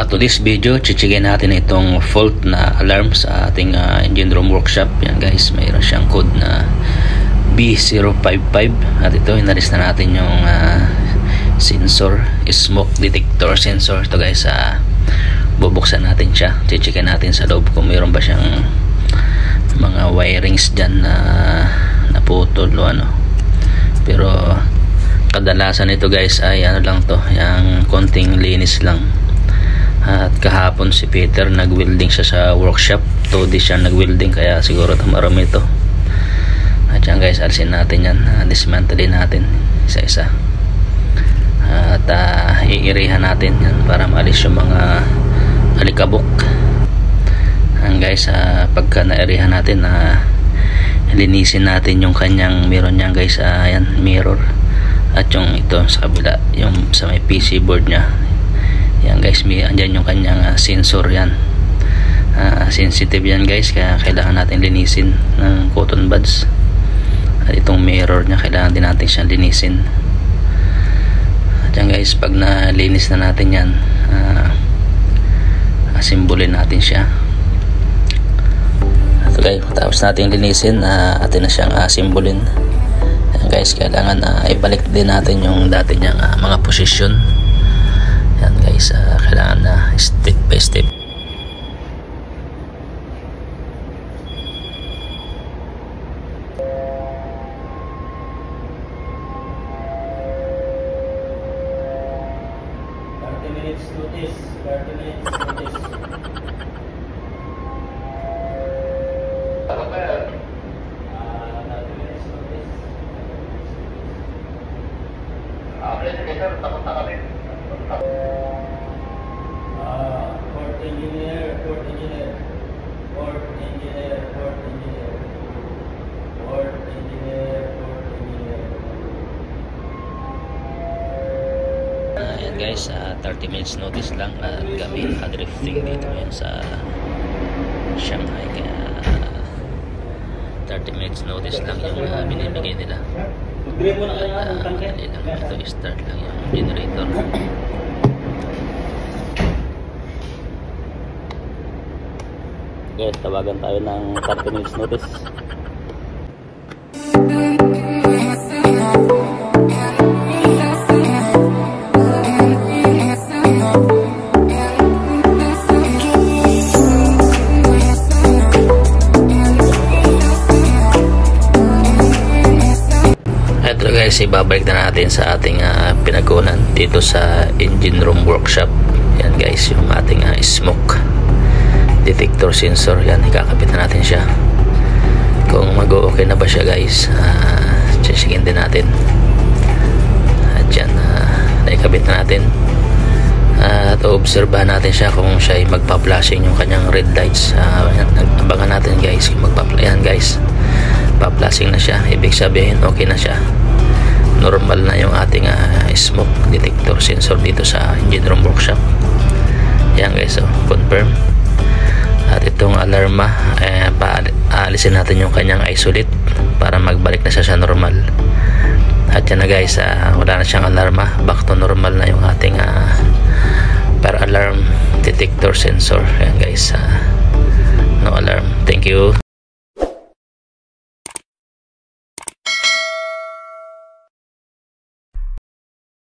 To this video, chichigin natin itong fault na alarm sa ating engine room workshop. Yan guys, mayroon siyang code na B055 at ito inalis na natin yung sensor, smoke detector sensor. Ito guys, bubuksan natin siya, chichigin natin sa loob kung mayroon ba siyang mga wirings dyan na naputol o ano. Pero kadalasan ito guys ay ano lang to, yung konting linis lang. At kahapon si Peter nag-welding siya sa workshop, 2D siya nag-welding, kaya siguro marami ito. At yan guys, alisin natin yan, dismantlein natin isa-isa. At iirihan natin yan para maalis yung mga alikabok. Yan guys, pagka nairihan natin, linisin natin yung kanyang meron niyan guys, yan, mirror. At yung ito sa kabila, yung sa may PC board nya, yan guys, andyan yung kanyang sensor. Yan, sensitive yan guys, kaya kailangan natin linisin ng cotton buds. At itong mirror nya, kailangan din natin siyang linisin. At yan guys, pag nalinis na natin yan, asimbolin natin siya. At guys, tapos natin linisin, atin na siyang asimbolin. Yan guys, kailangan ibalik din natin yung dati niyang mga posisyon. Yan guys, kailangan na step by step. Ayan guys, 30 minutes notice lang at kami nakadrifting dito yan sa Shanghai, kaya 30 minutes notice lang yung binibigay nila. Ito start lang yung generator. Okay, tawagan tayo ng 30 minutes notice. Ito guys, ibabalik na natin sa ating pinagkunan dito sa engine room workshop. Yan guys, yung ating smoke detector sensor. Yan, ikakabit na natin siya. Kung mag-okay na ba siya guys, chichigin din natin. At yan, naikabit na natin. At obserbahan natin siya kung siya ay magpa-flashing yung kanyang red lights. Abangan natin guys kung magpa-flashing. Yan guys, pa-flashing na siya, ibig sabihin okay na siya, normal na yung ating smoke detector sensor dito sa engine room workshop. Yan guys, confirm. At itong alarma, paalisin natin yung kanyang isolate para magbalik na siya sa normal. At yan na guys, wala na siyang alarma, back to